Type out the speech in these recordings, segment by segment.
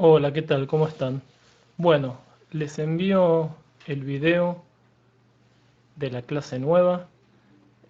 Hola, ¿qué tal? ¿Cómo están? Bueno, les envío el video de la clase nueva.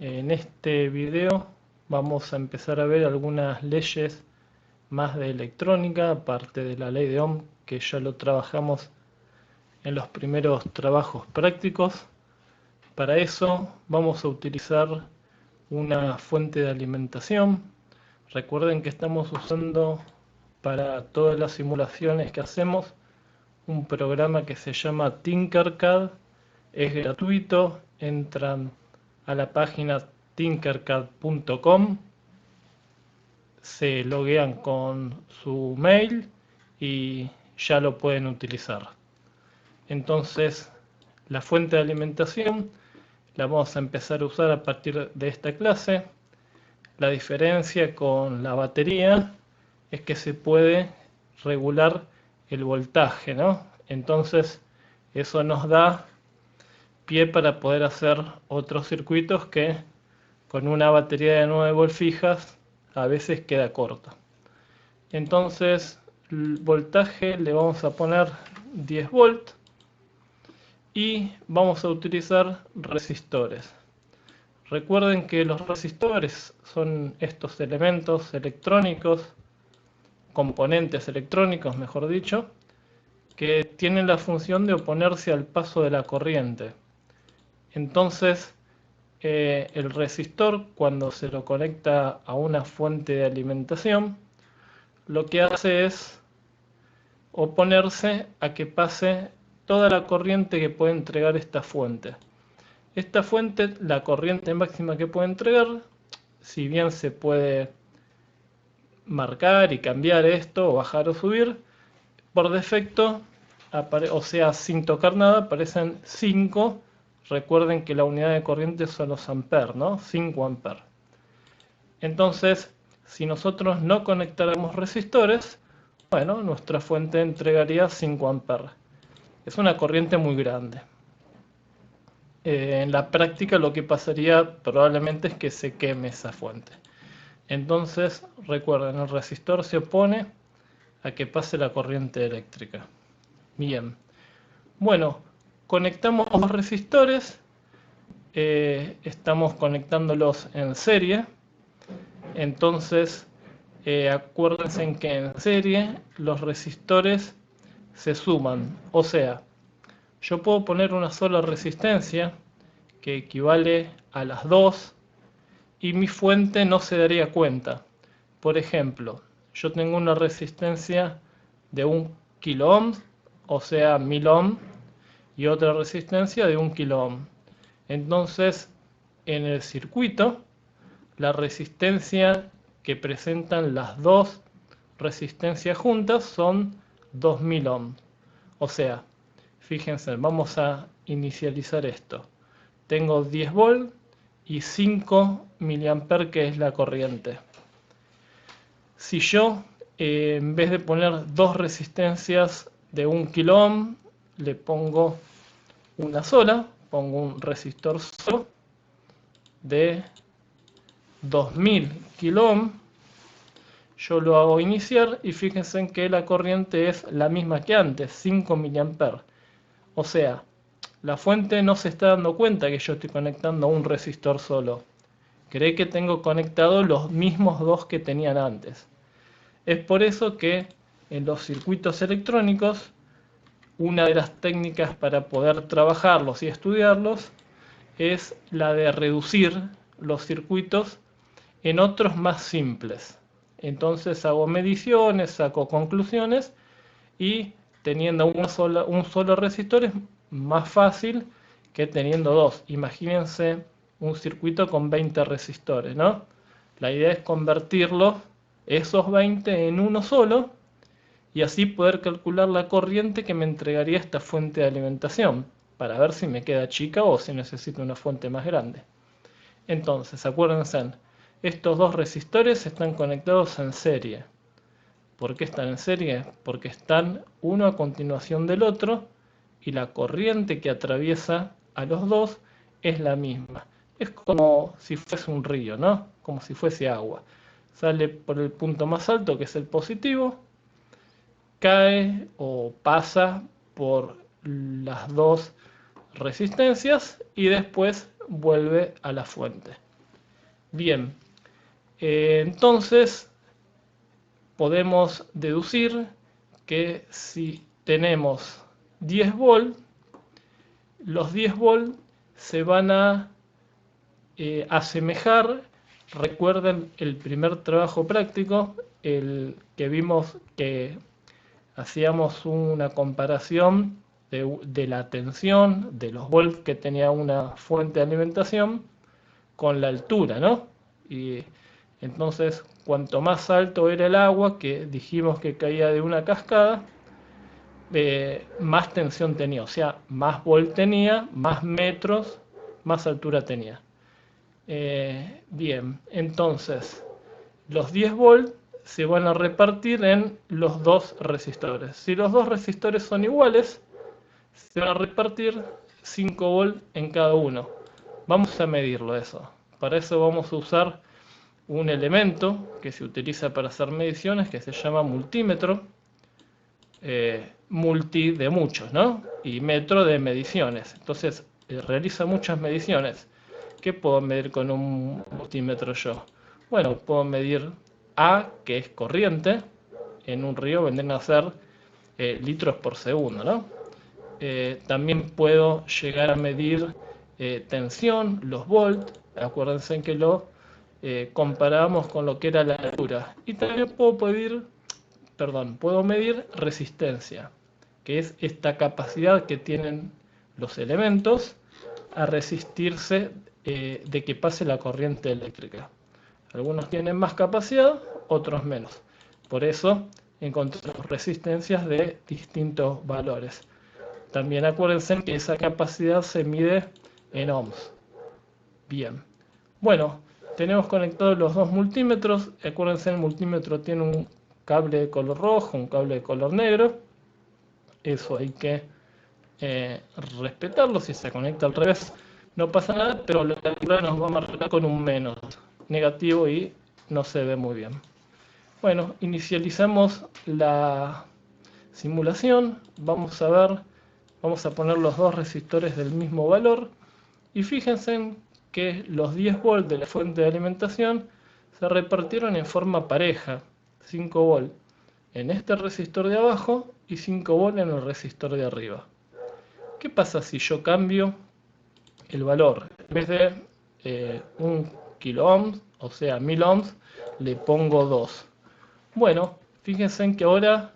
En este video vamos a empezar a ver algunas leyes más de electrónica, aparte de la ley de Ohm, que ya lo trabajamos en los primeros trabajos prácticos. Para eso vamos a utilizar una fuente de alimentación. Recuerden que estamos usando para todas las simulaciones que hacemos un programa que se llama Tinkercad. Es gratuito, entran a la página tinkercad.com, se loguean con su mail y ya lo pueden utilizar. Entonces, la fuente de alimentación la vamos a empezar a usar a partir de esta clase. La diferencia con la batería es que se puede regular el voltaje, ¿no? Entonces, eso nos da pie para poder hacer otros circuitos que con una batería de 9 volt fijas a veces queda corta. Entonces, el voltaje le vamos a poner 10 volt y vamos a utilizar resistores. Recuerden que los resistores son estos elementos electrónicos, componentes electrónicos, mejor dicho, que tienen la función de oponerse al paso de la corriente. Entonces, el resistor, cuando se lo conecta a una fuente de alimentación, lo que hace es oponerse a que pase toda la corriente que puede entregar esta fuente. Esta fuente, la corriente máxima que puede entregar, si bien se puede marcar y cambiar esto, o bajar o subir, por defecto, o sea, sin tocar nada, aparecen 5. Recuerden que la unidad de corriente son los amperes, ¿no? 5 amperes. Entonces, si nosotros no conectáramos resistores, bueno, nuestra fuente entregaría 5 amperes. Es una corriente muy grande. En la práctica lo que pasaría probablemente es que se queme esa fuente. Entonces, recuerden, el resistor se opone a que pase la corriente eléctrica. Bien. Bueno, conectamos los resistores. Estamos conectándolos en serie. Entonces, acuérdense en que en serie los resistores se suman. O sea, yo puedo poner una sola resistencia que equivale a las dos y mi fuente no se daría cuenta. Por ejemplo, yo tengo una resistencia de 1 kilo ohm, o sea 1000 ohm, y otra resistencia de 1 kilo ohm. Entonces, en el circuito, la resistencia que presentan las dos resistencias juntas son 2000 ohm. O sea, fíjense, vamos a inicializar esto. Tengo 10 volt y 5 miliamperes, que es la corriente. Si yo, en vez de poner dos resistencias de 1 kilo ohm, le pongo una sola, pongo un resistor solo de 2000 kilo ohm, yo lo hago iniciar y fíjense en que la corriente es la misma que antes, 5 miliamperes. O sea, la fuente no se está dando cuenta que yo estoy conectando un resistor solo. Cree que tengo conectado los mismos dos que tenían antes. Es por eso que en los circuitos electrónicos, una de las técnicas para poder trabajarlos y estudiarlos es la de reducir los circuitos en otros más simples. Entonces hago mediciones, saco conclusiones y teniendo un solo resistor es más fácil que teniendo dos. Imagínense un circuito con 20 resistores, ¿no? La idea es convertirlos, esos 20, en uno solo y así poder calcular la corriente que me entregaría esta fuente de alimentación para ver si me queda chica o si necesito una fuente más grande. Entonces, acuérdense, estos dos resistores están conectados en serie. ¿Por qué están en serie? Porque están uno a continuación del otro y la corriente que atraviesa a los dos es la misma. Es como si fuese un río, ¿no? Como si fuese agua. Sale por el punto más alto, que es el positivo, cae o pasa por las dos resistencias y después vuelve a la fuente. Bien, entonces podemos deducir que si tenemos 10 volts, los 10 volts se van a asemejar. Recuerden el primer trabajo práctico, el que vimos que hacíamos una comparación de la tensión de los volts que tenía una fuente de alimentación con la altura, ¿no? Y entonces, cuanto más alto era el agua, que dijimos que caía de una cascada, más tensión tenía, o sea, más volt tenía, más metros, más altura tenía. Bien, entonces, los 10 volts se van a repartir en los dos resistores. Si los dos resistores son iguales, se van a repartir 5 volts en cada uno. Vamos a medirlo eso. Para eso vamos a usar un elemento que se utiliza para hacer mediciones que se llama multímetro. Multi de muchos, ¿no? Y metro de mediciones. Entonces, realiza muchas mediciones. ¿Qué puedo medir con un multímetro yo? Bueno, puedo medir A, que es corriente. En un río vendrían a ser litros por segundo, ¿no? También puedo llegar a medir tensión, los volts. Acuérdense que lo comparábamos con lo que era la altura. Y también puedo medir resistencia, que es esta capacidad que tienen los elementos a resistirse de que pase la corriente eléctrica. Algunos tienen más capacidad, otros menos. Por eso encontramos resistencias de distintos valores. También acuérdense que esa capacidad se mide en ohms. Bien. Bueno, tenemos conectados los dos multímetros. Acuérdense, el multímetro tiene un cable de color rojo, un cable de color negro. Eso hay que respetarlo. Si se conecta al revés no pasa nada, pero la calculadora nos va a marcar con un menos negativo y no se ve muy bien. Bueno, inicializamos la simulación. Vamos a poner los dos resistores del mismo valor y fíjense que los 10 volts de la fuente de alimentación se repartieron en forma pareja, 5 volts en este resistor de abajo y 5 volts en el resistor de arriba. ¿Qué pasa si yo cambio el valor? En vez de 1 kilo ohms, o sea 1000 ohms, le pongo 2. Bueno, fíjense que ahora,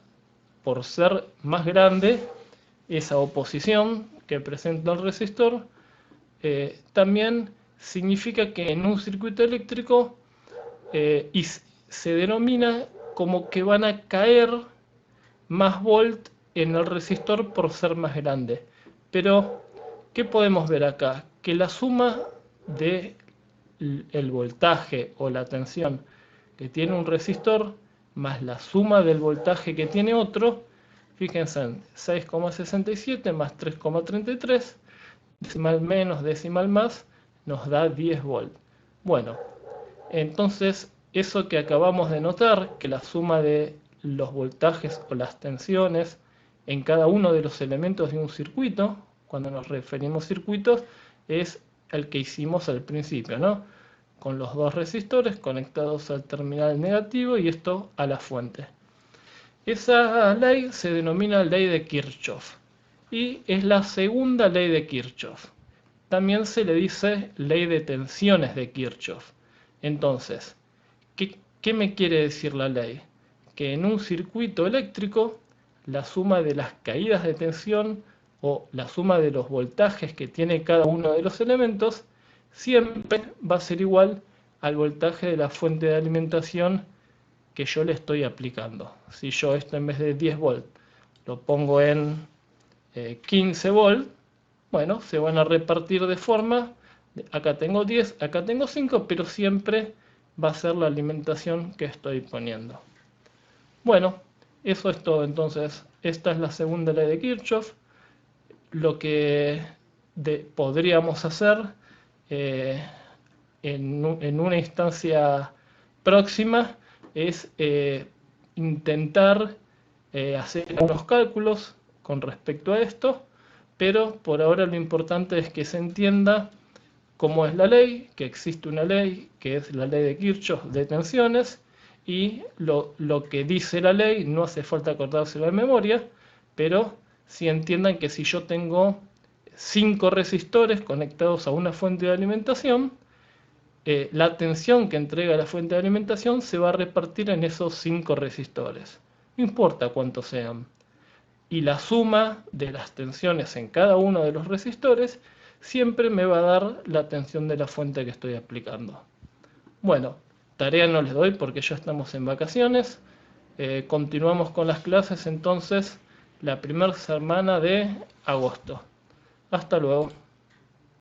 por ser más grande esa oposición que presenta el resistor, también significa que en un circuito eléctrico y se denomina como que van a caer más volt en el resistor por ser más grande. Pero, ¿qué podemos ver acá? Que la suma del voltaje o la tensión que tiene un resistor más la suma del voltaje que tiene otro, fíjense en 6,67 más 3,33, decimal menos, decimal más, nos da 10 volts. Bueno, entonces eso que acabamos de notar, que la suma de los voltajes o las tensiones en cada uno de los elementos de un circuito, cuando nos referimos a circuitos, es el que hicimos al principio, ¿no? Con los dos resistores conectados al terminal negativo y esto a la fuente. Esa ley se denomina ley de Kirchhoff y es la segunda ley de Kirchhoff. También se le dice ley de tensiones de Kirchhoff. Entonces, ¿qué me quiere decir la ley? Que en un circuito eléctrico, la suma de las caídas de tensión o la suma de los voltajes que tiene cada uno de los elementos siempre va a ser igual al voltaje de la fuente de alimentación que yo le estoy aplicando. Si yo esto en vez de 10 volts lo pongo en 15 volts, bueno, se van a repartir de forma, acá tengo 10, acá tengo 5, pero siempre va a ser la alimentación que estoy poniendo. Bueno, eso es todo. Entonces, esta es la segunda ley de Kirchhoff. Lo que podríamos hacer en una instancia próxima es intentar hacer algunos cálculos con respecto a esto, pero por ahora lo importante es que se entienda cómo es la ley, que existe una ley, que es la ley de Kirchhoff de tensiones, y lo que dice la ley no hace falta acordárselo de memoria, pero si entiendan que si yo tengo 5 resistores conectados a una fuente de alimentación, la tensión que entrega la fuente de alimentación se va a repartir en esos 5 resistores, no importa cuántos sean. Y la suma de las tensiones en cada uno de los resistores siempre me va a dar la tensión de la fuente que estoy aplicando. Bueno, tarea no les doy porque ya estamos en vacaciones. Continuamos con las clases entonces la primera semana de agosto. Hasta luego.